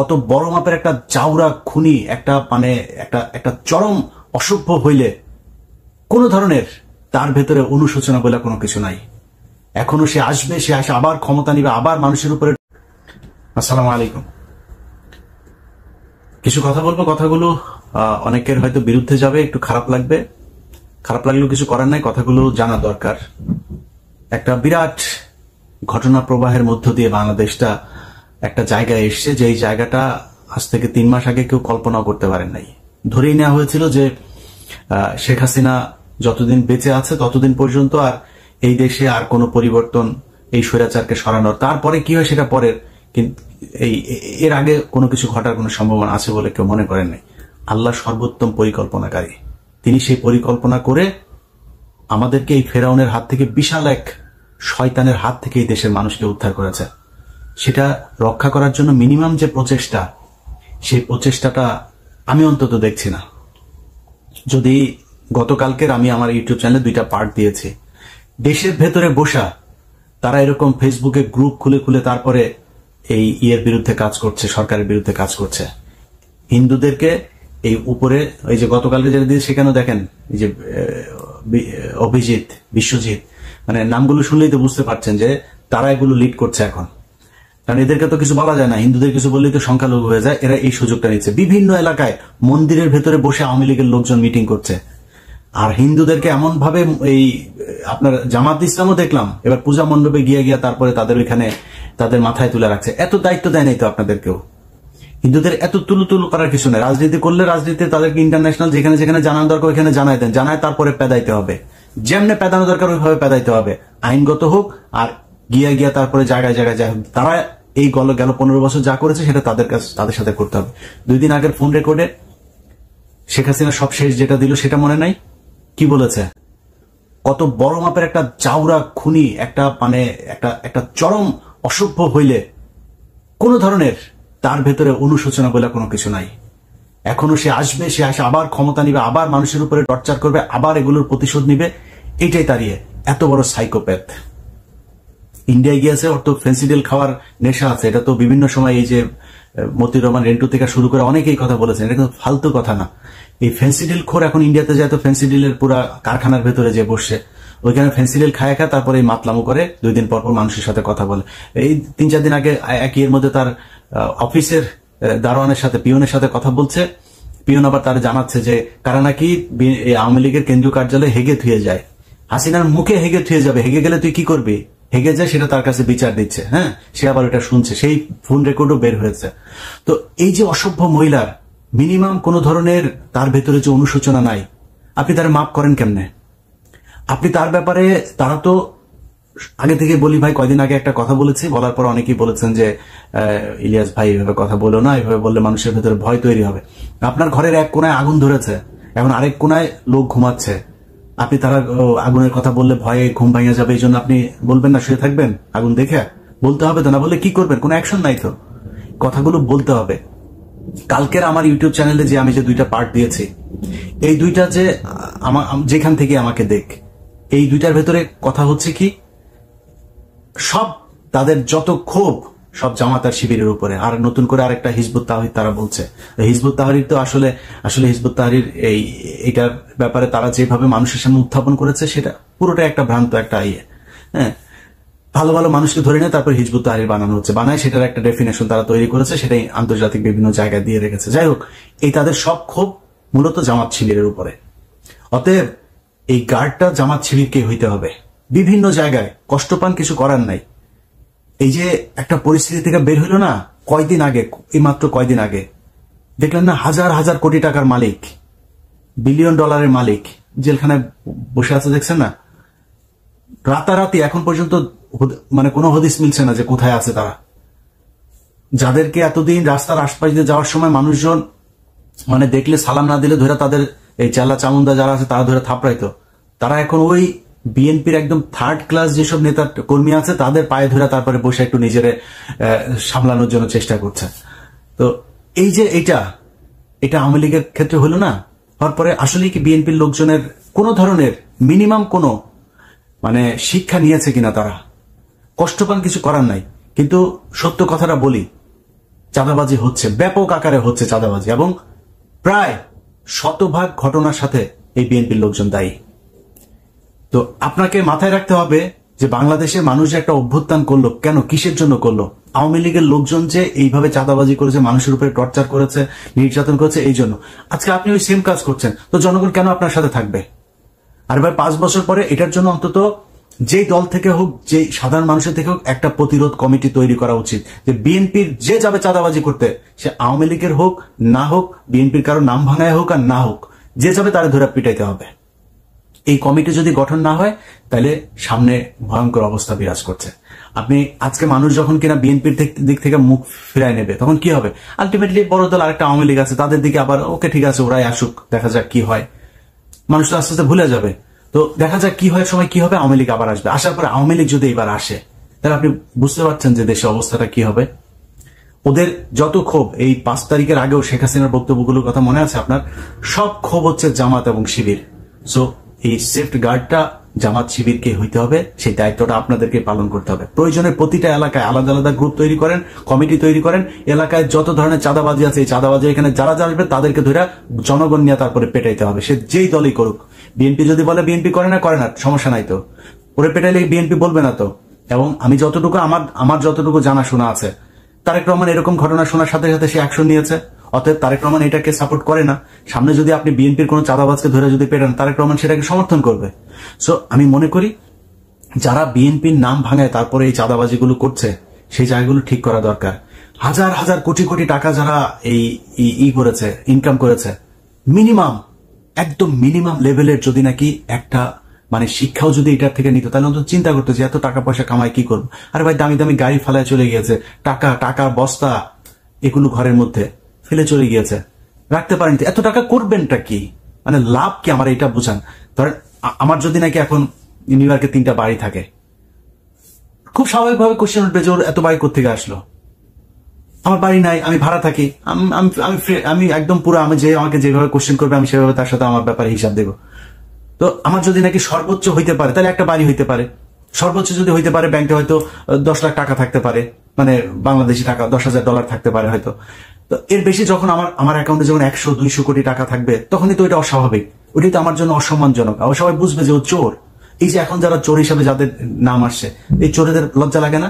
কত বড় মাপের একটা চাউরা খুনি, একটা মানে একটা চরম অসভ্য হইলে কোন ধরনের তার ভেতরে অনুশোচনা বলে কোনো কিছু নাই। এখনো সে আসবে, সে আসে আবার ক্ষমতা নিবে, আবার মানুষের উপরে। আসসালামু আলাইকুম। কিছু কথা বলবো, কথাগুলো অনেকের হয়তো বিরুদ্ধে যাবে, একটু খারাপ লাগবে, খারাপ লাগলেও কিছু করার নাই, কথাগুলো জানা দরকার। একটা বিরাট ঘটনা প্রবাহের মধ্য দিয়ে বাংলাদেশটা একটা জায়গায় এসছে, যে এই জায়গাটা আজ থেকে 3 মাস আগে কেউ কল্পনাও করতে পারেন নাই। ধরেই নেওয়া হয়েছিল যে শেখ হাসিনা যতদিন বেঁচে আছে ততদিন পর্যন্ত আর এই দেশে আর কোনো পরিবর্তন, এই স্বৈরাচারকে সরানোর, তারপরে কি হয় সেটা পরের, কিন্তু এর আগে কোনো কিছু ঘটার কোনো সম্ভাবনা আছে বলে কেউ মনে করেন নাই। আল্লাহ সর্বোত্তম পরিকল্পনাকারী, তিনি সেই পরিকল্পনা করে আমাদেরকে এই ফেরাউনের হাত থেকে, বিশাল এক শয়তানের হাত থেকে এই দেশের মানুষকে উদ্ধার করেছে। সেটা রক্ষা করার জন্য মিনিমাম যে প্রচেষ্টা, সেই প্রচেষ্টাটা আমি অন্তত দেখছি না। যদি গতকালকের আমি আমার ইউটিউব চ্যানেলে 2টা পার্ট দিয়েছি, দেশের ভেতরে বসা তারা এরকম ফেসবুকে গ্রুপ খুলে খুলে তারপরে এই ইয়ের বিরুদ্ধে কাজ করছে, সরকারের বিরুদ্ধে কাজ করছে। হিন্দুদেরকে এই উপরে, এই যে গতকালকে যেটা দিয়ে, সেখানেও দেখেন এই যে অভিজিৎ, বিশ্বজিৎ, মানে নামগুলো শুনলেই তো বুঝতে পারছেন যে তারা এগুলো লিড করছে এখন। কারণ এদেরকে তো কিছু বলা যায় না, হিন্দুদের কিছু বললেই তো সংখ্যালঘু হয়ে যায়। এরা এই সুযোগটা নিচ্ছে, বিভিন্ন এলাকায় মন্দিরের ভেতরে বসে আওয়ামী লীগের লোকজন মিটিং করছে। আর হিন্দুদেরকে এমন ভাবে, এই আপনার জামাত ইসলামও দেখলাম এবার পূজা মণ্ডপে গিয়ে তারপরে তাদের ওইখানে তাদের মাথায় তুলে রাখছে। এত দায়িত্ব দেয় নাই তো আপনাদেরকেও। হিন্দুদের এত তুলু করার কিছু নেই। রাজনীতি করলে রাজনীতি তাদেরকে ইন্টারন্যাশনাল যেখানে যেখানে জানানো দরকার ওইখানে জানাই দেন, জানায় তারপরে পেদাইতে হবে, যেমনে পেদানো দরকার ওইভাবে পেদাইতে হবে, আইনগত হোক। আর গিয়া তারপরে জায়গায় জায়গায় যা তারা এই গেল 15 বছর যা করেছে সেটা তাদের সাথে করতে হবে। 2 দিন আগের ফোন রেকর্ডে শেখ হাসিনা সব শেষ যেটা দিল সেটা মনে নাই? কি বলেছে? কত বড় মাপের একটা চাউরা খুনি, একটা মানে একটা চরম অসভ্য হইলে কোন ধরনের তার ভেতরে অনুশোচনা বলে কোনো কিছু নাই। এখনো সে আসবে, সে আসে আবার ক্ষমতা নিবে, আবার মানুষের উপরে টর্চার করবে, আবার এগুলোর প্রতিশোধ নিবে। এটাই তাড়িয়ে এত বড় সাইকোপ্যাথ। ইন্ডিয়ায় গিয়েছে, ওর তো ফেন্সিডিল খাওয়ার নেশা আছে। এটা তো বিভিন্ন সময় এই যে মতিউর রহমান রেন্টু থেকে শুরু করে অনেকেই কথা বলেছেন, এটা কিন্তু ফালতু কথা না। এই ফেন্সিডিল খোর এখন ইন্ডিয়াতে যায় তো ফেন্সিডিলের পুরা কারখানার ভেতরে যে বসে ওইখানে ফেন্সিডিল খায় তারপরে মাতলামো করে 2 দিন পর মানুষের সাথে কথা বলে। এই 3-4 দিন আগে একই এর মধ্যে তার অফিসের দারোয়ানের সাথে, পিয়নের সাথে কথা বলছে। পিয়ন আবার তার জানাচ্ছে যে কারা নাকি আওয়ামী লীগের কেন্দ্রীয় কার্যালয়ে হেগে থুয়ে যায়। হাসিনার মুখে হেগে থুয়ে যাবে, হেগে গেলে তুই কি করবি? হেগে যায়, সেটা তার কাছে বিচার দিচ্ছে। হ্যাঁ, সে আবার এটা শুনছে, সেই ফোন রেকর্ডও বের হয়েছে। তো এই যে অসভ্য মহিলার মিনিমাম কোন ধরনের তার ভেতরে যে অনুশোচনা নাই, আপনি তার মাপ করেন কেমনে? আপনি তার ব্যাপারে, তারা তো আগে থেকে বলি ভাই, কয়দিন আগে একটা কথা বলেছি, বলার পর অনেকেই বলেছেন যে ইলিয়াস ভাই এভাবে কথা বলো না, এভাবে বললে মানুষের ভেতরে ভয় তৈরি হবে। আপনার ঘরের এক কোনায় আগুন ধরেছে, এখন আরেক কোনায় লোক ঘুমাচ্ছে, আপনি তারা আগুনের কথা বললে ভয়ে ঘুম ভাঙিয়ে যাবে, এই জন্য আপনি বলবেন না, শুয়ে থাকবেন আগুন দেখে? বলতে হবে তো, না বললে কি করবেন? কোনো অ্যাকশন নাই তো। কথাগুলো বলতে হবে। কালকের আমার ইউটিউব চ্যানেলে যে আমি যে 2টা পার্ট দিয়েছি, এই 2টা যে যেখান থেকে আমাকে দেখ, এই 2টার ভেতরে কথা হচ্ছে কি, সব তাদের যত ক্ষোভ সব জামাতার শিবিরের উপরে। আর নতুন করে আরেকটা হিজবুত তাহরির তারা বলছে। হিজবুত তাহরির তো আসলে হিজবুত তাহরির এইটার ব্যাপারে তারা যেভাবে মানুষের সামনে উত্থাপন করেছে সেটা পুরোটা একটা ভ্রান্ত একটা ইয়ে। হ্যাঁ, ভালো ভালো মানুষকে ধরে নিয়ে তারপর হিজবুত তাহরির বানানো হচ্ছে, বানায় সেটার একটা ডেফিনেশন তারা তৈরি করেছে, সেটাই আন্তর্জাতিক বিভিন্ন জায়গায় দিয়ে রেখেছে। যাই হোক, এই তাদের সব ক্ষোভ মূলত জামাত শিবিরের উপরে। অতএব এই গার্ডটা জামাত শিবিরকে হইতে হবে। বিভিন্ন জায়গায় কষ্ট পান, কিছু করার নাই। এই যে একটা পরিস্থিতি থেকে বের হইল না কয়দিন আগে, এই মাত্র কয়দিন আগে দেখলেন না, হাজার হাজার কোটি টাকার মালিক, বিলিয়ন ডলারের মালিক জেলখানায় বসে আছে, দেখছেন না? রাতারাতি এখন পর্যন্ত মানে কোনো হদিস মিলছে না যে কোথায় আছে তারা। যাদেরকে এতদিন রাস্তার আশপাশ দিয়ে যাওয়ার সময় মানুষজন মানে দেখলে সালাম না দিলে ধরে তাদের এই চালা চামুন্ডা যারা আছে তারা ধরে থাপড়াইতো, তারা এখন ওই বিএনপির একদম 3rd ক্লাস যেসব নেতা কর্মী আছে তাদের পায়ে ধরে তারপরে বসে একটু নিজের সামলানোর জন্য চেষ্টা করছে। তো এই যে এটা আওয়ামী লীগের ক্ষেত্রে হলো না, হওয়ার পরে আসলে কি বিএনপির লোকজনের কোন ধরনের মিনিমাম কোনো মানে শিক্ষা নিয়েছে কিনা? তারা কষ্ট পান, কিছু করার নাই। কিন্তু সত্য কথাটা বলি, চাঁদাবাজি হচ্ছে, ব্যাপক আকারে হচ্ছে চাঁদাবাজি, এবং প্রায় শতভাগ ঘটনার সাথে এই বিএনপির লোকজন দায়ী। তো আপনাকে মাথায় রাখতে হবে যে বাংলাদেশের মানুষ যে একটা অভ্যুত্থান করলো, কেন, কিসের জন্য করলো? আওয়ামী লীগের লোকজন যে এইভাবে চাঁদাবাজি করেছে, মানুষের উপরে টর্চার করেছে, নির্যাতন করেছে, এই জন্য। আজকে আপনি ওই সেম কাজ করছেন, তো জনগণ কেন আপনার সাথে থাকবে? আর ভাই 5 বছর পরে এটার জন্য অন্তত যে দল থেকে হোক, যে সাধারণ মানুষের থেকে হোক, একটা প্রতিরোধ কমিটি তৈরি করা উচিত, যে বিএনপির যে যাবে চাঁদাবাজি করতে, সে আওয়ামী লীগের হোক না হোক, বিএনপির কারো নাম ভাঙায় হোক আর না হোক, যে যাবে তারা ধরে পিটাইতে হবে। এই কমিটি যদি গঠন না হয়, তাহলে সামনে ভয়ঙ্কর অবস্থা বিরাজ করছে। আপনি আজকে মানুষ যখন কিনা বিএনপির দিক থেকে মুখ ফিরায় নেবে, তখন কি হবে? আলটিমেটলি বড় দল আরেকটা আওয়ামী লীগ আছে, তাদের দিকে আবার ওকে ঠিক আছে, ওরাই আসুক, দেখা যাক কি হয়। মানুষ তো আস্তে আস্তে ভুলে যাবে। তো দেখা যাক কি হয়, সময় কি হবে, আওয়ামী লীগ আবার আসবে। আসার পরে আওয়ামী লীগ যদি এবার আসে, তাহলে আপনি বুঝতে পারছেন যে দেশের অবস্থাটা কি হবে। ওদের যত ক্ষোভ, এই 5 তারিখের আগেও শেখ হাসিনার বক্তব্যগুলোর কথা মনে আছে আপনার? সব ক্ষোভ হচ্ছে জামাত এবং শিবির। সো এই সেফট গার্ডটা জামাত শিবিরকে হইতে হবে, সেই দায়িত্বটা আপনাদেরকে পালন করতে হবে। প্রয়োজনে প্রতিটা এলাকায় আলাদা আলাদা গ্রুপ তৈরি করেন, কমিটি তৈরি করেন, এলাকায় যত ধরনের চাঁদাবাজি আছে, এই চাঁদাবাজি এখানে যারা আসবে তাদেরকে ধরে জনগণ নিয়ে তারপরে পেটাইতে হবে, সে যেই দলই করুক। বিএনপি যদি বলে বিএনপি করে না, সমস্যা নাই তো, ওরে পেটাইলে বিএনপি বলবে না তো। এবং আমি যতটুকু আমার যতটুকু জানাশোনা আছে, তারেক রহমান এরকম ঘটনা শোনার সাথে সাথে সে অ্যাকশন নিয়েছে। অতএব তারেক রহমান এটাকে সাপোর্ট করে না। সামনে যদি আপনি বিএনপির কোন চাঁদাবাজকে ধরে যদি পেটান, তারেক রহমান সেটাকে সমর্থন করবে। সো আমি মনে করি যারা বিএনপির নাম ভাঙায় তারপরে এই চাঁদাবাজিগুলো করছে, সেই জায়গাগুলো ঠিক করা দরকার। হাজার হাজার কোটি কোটি টাকা যারা এই করেছে, ইনকাম করেছে, মিনিমাম, একদম মিনিমাম লেভেলের যদি নাকি একটা মানে শিক্ষাও যদি এটার থেকে নিত, তাহলে অন্তত চিন্তা করতো যে এত টাকা পয়সা কামাই কি করবো। আরে ভাই, দামি দামি গাড়ি ফেলায় চলে গিয়েছে, টাকা বস্তা এগুলো ঘরের মধ্যে ফেলে চলে গিয়েছে, রাখতে পারেন। এত টাকা করবেনটা কি, মানে লাভ কি আমার, এটা বুঝান। ধরেন আমার যদি নাকি এখন নিউ ইয়র্কে 3টা বাড়ি থাকে, খুব স্বাভাবিকভাবে কোশ্চেন উঠবে যে ওর এত বাড়ি কোথেকে আসলো। আমার বাড়ি নাই, আমি ভাড়া থাকি, আমি একদম পুরো, আমি যে আমাকে যেভাবে কোশ্চেন করবে আমি সেভাবে তার সাথে আমার ব্যাপারে হিসাব দেবো। তো আমার যদি নাকি সর্বোচ্চ হইতে পারে, তাহলে একটা বাড়ি হইতে পারে। সর্বোচ্চ যদি হইতে পারে, ব্যাংকে হয়তো 10 লাখ টাকা থাকতে পারে, মানে বাংলাদেশি টাকা $10,000 থাকতে পারে হয়তো। তো এর বেশি যখন আমার অ্যাকাউন্টে যখন 100-200 কোটি টাকা থাকবে, তখনই তো এটা অস্বাভাবিক, ওইটাই তো আমার জন্য অসম্মানজনক। আবার সবাই বুঝবে যে ও চোর। এই যে এখন যারা চোর হিসাবে যাদের নাম আসছে, এই চোরেদের লজ্জা লাগে না?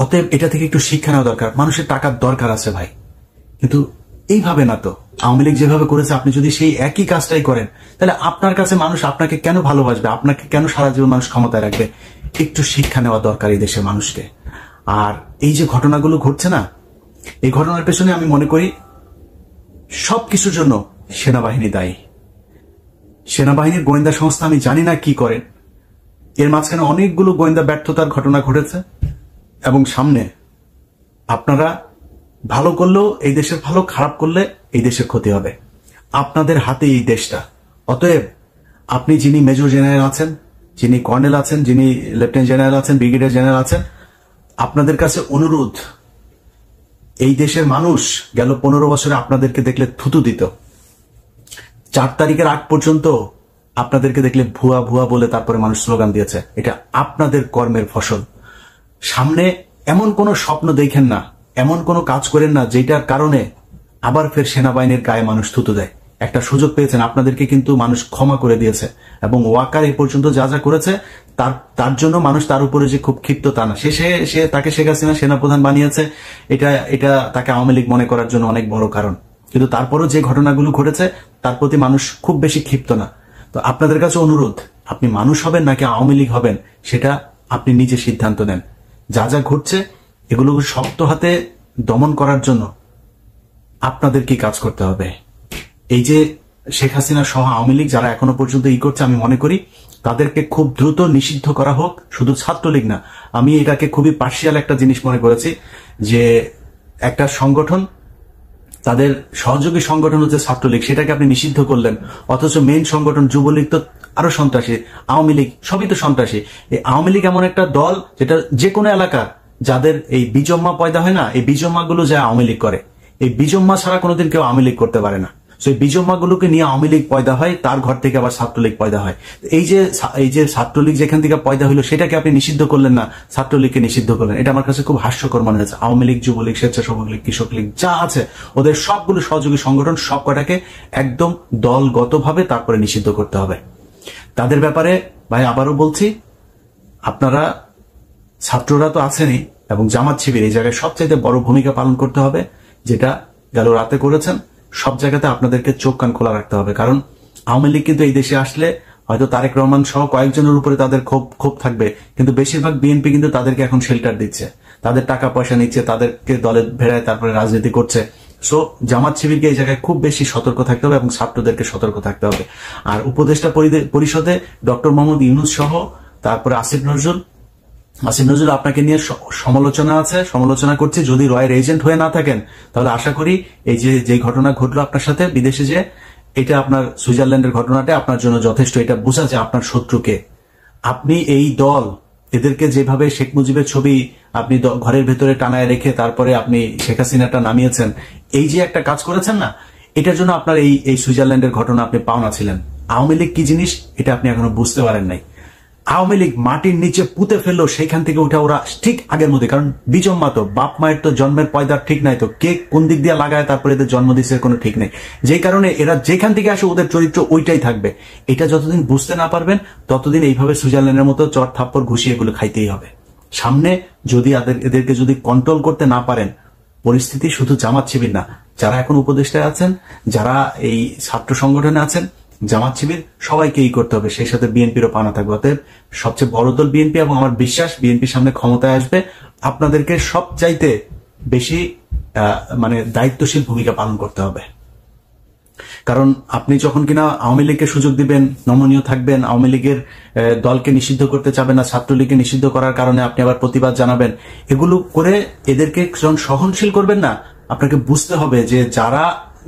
অতএব এটা থেকে একটু শিক্ষা নেওয়া দরকার। মানুষের টাকার দরকার আছে ভাই, কিন্তু এইভাবে না তো। আওয়ামী লীগ যেভাবে করেছে, আপনি যদি সেই একই কাজটাই করেন, তাহলে আপনার কাছে মানুষ আপনাকে কেন ভালোবাসবে, আপনাকে কেন সারা জীবন মানুষ ক্ষমতায় রাখবে? একটু শিক্ষা নেওয়া দরকার এই দেশের মানুষকে। আর এই যে ঘটনাগুলো ঘটছে না, এই ঘটনার পেছনে আমি মনে করি সবকিছুর জন্য সেনাবাহিনী দায়ী। সেনাবাহিনীর গোয়েন্দা সংস্থা আমি জানি না কি করে, এর মাঝখানে অনেকগুলো গোয়েন্দা ব্যর্থতার ঘটনা ঘটেছে, এবং সামনে আপনারা ভালো করলেও এই দেশের ভালো, খারাপ করলে এই দেশের ক্ষতি হবে। আপনাদের হাতে এই দেশটা। অতএব আপনি যিনি মেজর জেনারেল আছেন, যিনি কর্নেল আছেন, যিনি লেফটেন্যান্ট জেনারেল আছেন, ব্রিগেডিয়ার জেনারেল আছেন, আপনাদের কাছে অনুরোধ, এই দেশের মানুষ গেল 15 বছরে আপনাদেরকে দেখলে থুতু দিত। 4 তারিখের আগ পর্যন্ত আপনাদেরকে দেখলে ভুয়া ভুয়া বলে তারপরে মানুষ স্লোগান দিয়েছে। এটা আপনাদের কর্মের ফসল। সামনে এমন কোন স্বপ্ন দেখেন না, এমন কোন কাজ করেন না যেটার কারণে আবার ফের সেনাবাহিনীর গায়ে মানুষ থুতু দেয়। একটা সুযোগ পেয়েছেন, আপনাদেরকে কিন্তু মানুষ ক্ষমা করে দিয়েছে, এবং ওয়াকার এই পর্যন্ত যা যা করেছে তার জন্য মানুষ তার উপরে যে খুব ক্ষিপ্ত তা না। সে তাকে শেখ হাসিনা সেনাপ্রধান বানিয়েছে, এটা তাকে আওয়ামী লীগ মনে করার জন্য অনেক বড় কারণ। কিন্তু তারপরও যে ঘটনাগুলো ঘটেছে তার প্রতি মানুষ খুব বেশি ক্ষিপ্ত না। তো আপনাদের কাছে অনুরোধ, আপনি মানুষ হবেন নাকি আওয়ামী লীগ হবেন, সেটা আপনি নিজে সিদ্ধান্ত নেন। যা যা ঘটছে এগুলো শক্ত হাতে দমন করার জন্য আপনাদের কি কাজ করতে হবে। এই যে শেখ হাসিনা সহ আওয়ামী লীগ যারা এখনো পর্যন্ত করছে, আমি মনে করি তাদেরকে খুব দ্রুত নিষিদ্ধ করা হোক। শুধু ছাত্রলীগ না, আমি এটাকে খুবই পার্সিয়াল একটা জিনিস মনে করেছি, যে একটা সংগঠন, তাদের সহযোগী সংগঠন হচ্ছে ছাত্রলীগ, সেটাকে আপনি নিষিদ্ধ করলেন, অথচ মেইন সংগঠন যুবলীগ তো আরো সন্ত্রাসী, আওয়ামী লীগ সবই তো সন্ত্রাসী। এই আওয়ামী লীগ এমন একটা দল যেটা যে কোনো এলাকার যাদের এই বিজম্মা পয়দা হয় না, এই বিজম্মা গুলো যা আওয়ামী লীগ করে, এই বিজম্মা ছাড়া কোনোদিন কেউ আওয়ামী লীগ করতে পারে না। সেই বিজম্মাগুলোকে নিয়ে আওয়ামী লীগ পয়দা হয়, তার ঘর থেকে আবার ছাত্রলীগ পয়দা হয়। এই যে ছাত্রলীগ যেখান থেকে পয়দা হইলো সেটাকে আপনি নিষিদ্ধ করলেন না, ছাত্রলীগকে নিষিদ্ধ করলেন। এটা আমার কাছে খুব হাস্যকর মনে হয়েছে। আওয়ামী লীগ, যুবলীগ, স্বেচ্ছাসেবক লীগ, কৃষক লীগ যা আছে ওদের সবগুলো সহযোগী সংগঠন সব কটাকে একদম দলগতভাবে তারপরে নিষিদ্ধ করতে হবে। তাদের ব্যাপারে ভাই আবারও বলছি, আপনারা ছাত্ররা তো আছেনই এবং জামাত শিবির এই জায়গায় সবচাইতে বড় ভূমিকা পালন করতে হবে, যেটা গেল রাতে করেছেন। সব জায়গাতে আপনাদেরকে চোখ কান খোলা রাখতে হবে, কারণ আওয়ামী লীগ কিন্তু এই দেশে আসলে হয়তো তারেক রহমান সহ কয়েকজনের উপরে তাদের ক্ষোভ থাকবে, কিন্তু বেশিরভাগ বিএনপি কিন্তু তাদেরকে এখন শেল্টার দিচ্ছে, তাদের টাকা পয়সা নিচ্ছে, তাদেরকে দলে ভেড়ায় তারপরে রাজনীতি করছে। সো জামাত শিবিরকে এই জায়গায় খুব বেশি সতর্ক থাকতে হবে এবং ছাত্রদেরকে সতর্ক থাকতে হবে। আর উপদেষ্টা পরিষদে ডক্টর মোহাম্মদ ইউনূস সহ তারপরে আসিফ নজরুল আপনাকে নিয়ে সমালোচনা করছে। যদি রয়ের এজেন্ট হয়ে না থাকেন তাহলে আশা করি এই যে ঘটনা ঘটলো আপনার সাথে বিদেশে, যে এটা আপনার সুইজারল্যান্ডের ঘটনাটা আপনার জন্য যথেষ্ট। এটা বোঝা যায় আপনার শত্রুকে। আপনি এই দল এদেরকে যেভাবে শেখ মুজিবের ছবি আপনি ঘরের ভেতরে টানায় রেখে তারপরে আপনি শেখ হাসিনাটা নামিয়েছেন, এই যে একটা কাজ করেছেন না, এটার জন্য আপনার এই সুইজারল্যান্ডের ঘটনা আপনি পাওনা ছিলেন। আওয়ামী লীগ কি জিনিস এটা আপনি এখনো বুঝতে পারেন নাই। আওয়ামী লীগ মাটির নিচে পুঁতে ফেললো, সেইখান থেকে উঠে ওরা ঠিক আগের মধ্যে, কারণ বিজম্মা তো বাপ মায়ের তো জন্মের পয়দার ঠিক নাই, তো কে কোন দিক দিয়ে লাগায় তারপরে এদের জন্ম দিচ্ছে কোনো ঠিক নেই। যেই কারণে এরা যেখান থেকে আসে ওদের চরিত্র ওইটাই থাকবে। এটা যতদিন বুঝতে না পারবেন ততদিন এইভাবে সুইজারল্যান্ডের মতো চট থাপ্পড় ঘুষিয়ে এগুলো খাইতেই হবে। সামনে যদি এদেরকে যদি কন্ট্রোল করতে না পারেন, পরিস্থিতি শুধু জামাত শিবির না, যারা এখন উপদেষ্টায় আছেন, যারা এই ছাত্র সংগঠনে আছেন, জামাত শিবির সবাইকে এই করতে হবে, সেই সাথে বিএনপিরও পানা থাকবে। অতএব সবচেয়ে বড় দল বিএনপি এবং আমার বিশ্বাস বিএনপির সামনে ক্ষমতায় আসবে। আপনাদেরকে সব চাইতে বেশি মানে দায়িত্বশীল ভূমিকা পালন করতে হবে, কারণ আপনি যখন কিনা আওয়ামী লীগকে সুযোগ দিবেন, নমনীয় থাকবেন, আওয়ামী লীগের দলকে নিষিদ্ধ করতে চাবেন না, ছাত্রলীগকে নিষিদ্ধ করার কারণে আপনি আবার প্রতিবাদ জানাবেন, এগুলো করে এদেরকে যখন সহনশীল করবেন না, আপনাকে বুঝতে হবে যে যারা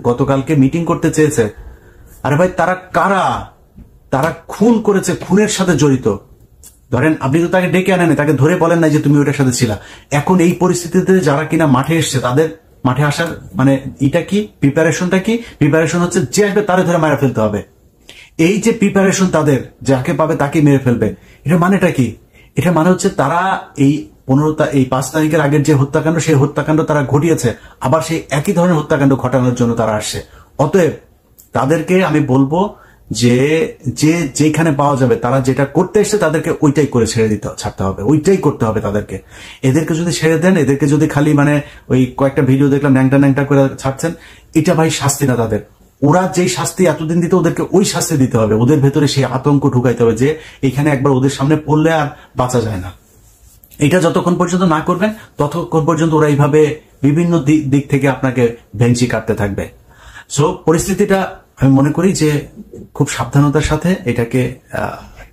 গতকালকে মিটিং করতে চেয়েছে, আরে ভাই তারা কারা? তারা খুন করেছে, খুনের সাথে জড়িত। ধরেন আপনি তো তাকে ডেকে আনেন, তাকে ধরে বলেন না যে তুমি ওইটার সাথে ছিলা। এখন এই পরিস্থিতিতে যারা কিনা মাঠে এসছে, তাদের মাঠে আসার মানে এটা কি প্রিপারেশনটা কি? প্রিপারেশন হচ্ছে যে আসবে তারে ধরে মারা ফেলতে হবে। এই যে প্রিপারেশন তাদের, যাকে পাবে তাকে মেরে ফেলবে, এটা মানেটা কি? এটা মানে হচ্ছে তারা এই 5 তারিখের আগের যে হত্যাকাণ্ড, সেই হত্যাকাণ্ড তারা ঘটিয়েছে, আবার সেই একই ধরনের হত্যাকাণ্ড ঘটানোর জন্য তারা আসছে। অতএব তাদেরকে আমি বলবো যে যেখানে পাওয়া যাবে তারা যেটা করতে এসছে তাদেরকে ওইটাই করে ছাড়তে হবে, ওইটাই করতে হবে তাদেরকে। এদেরকে যদি ছেড়ে দেন, এদেরকে যদি খালি মানে ওই কয়েকটা ভিডিও দেখলাম ন্যাংটা করে ছাড়ছেন, এটা ভাই শাস্তি না তাদের। ওরা যেই শাস্তি এতদিন দিতে, ওদেরকে ওই শাস্তি দিতে হবে। ওদের ভেতরে সেই আতঙ্ক ঢুকাইতে হবে যে এখানে একবার ওদের সামনে পড়লে আর বাঁচা যায় না। এটা যতক্ষণ পর্যন্ত না করবেন ততক্ষণ পর্যন্ত ওরা এইভাবে বিভিন্ন দিক থেকে আপনাকে ভেঞ্চি কাটতে থাকবে। সো পরিস্থিতিটা আমি মনে করি যে খুব সাবধানতার সাথে এটাকে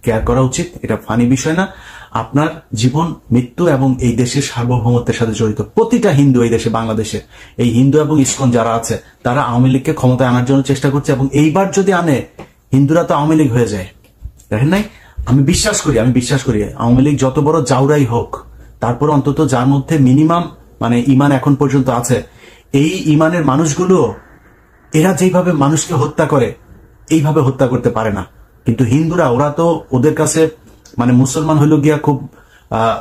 কেয়ার করা উচিত। এটা ফানি বিষয় না। আপনার জীবন, মৃত্যু এবং এই দেশের সার্বভৌমত্বের সাথে জড়িত। প্রতিটা হিন্দু এই দেশে, বাংলাদেশে এই হিন্দু এবং ইসকন যারা আছে, তারা আওয়ামী লীগকে ক্ষমতায় আনার জন্য চেষ্টা করছে, এবং এইবার যদি আনে, হিন্দুরা তো আওয়ামী লীগ হয়ে যায়। দেখেন নাই, আমি বিশ্বাস করি আওয়ামী লীগ যত বড় জাউরাই হোক, তারপর অন্তত যার মধ্যে মিনিমাম মানে ইমান এখন পর্যন্ত আছে, এই ইমানের মানুষগুলো এরা যেভাবে মানুষকে হত্যা করে এইভাবে হত্যা করতে পারে না। কিন্তু হিন্দুরা, ওরা তো ওদের কাছে মানে মুসলমান হইল গিয়া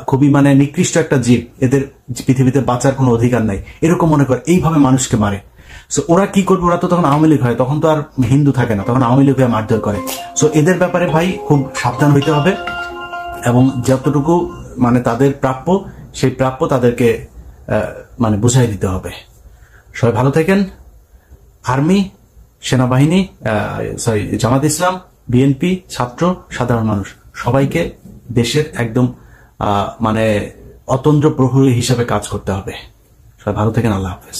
খুবই মানে নিকৃষ্ট একটা জীব, এদের পৃথিবীতে বাঁচার কোনো অধিকার নাই, এরকম মনে করে এইভাবে মানুষকে মারে। সো ওরা কি করবে? ওরা তো তখন আওয়ামী লীগ হয়, তখন তো আর হিন্দু থাকে না, তখন আওয়ামী লীগ হয়ে মারধর করে। সো এদের ব্যাপারে ভাই খুব সাবধান হইতে হবে, এবং যতটুকু মানে তাদের প্রাপ্য, সেই প্রাপ্য তাদেরকে মানে বুঝাই দিতে হবে। সবাই ভালো থাকেন। আর্মি, সেনাবাহিনী, জামাত ইসলাম, বিএনপি, ছাত্র, সাধারণ মানুষ, সবাইকে দেশের একদম মানে অতন্দ্র প্রহরী হিসাবে কাজ করতে হবে। সবাই ভালো থাকেন। আল্লাহ হাফেজ।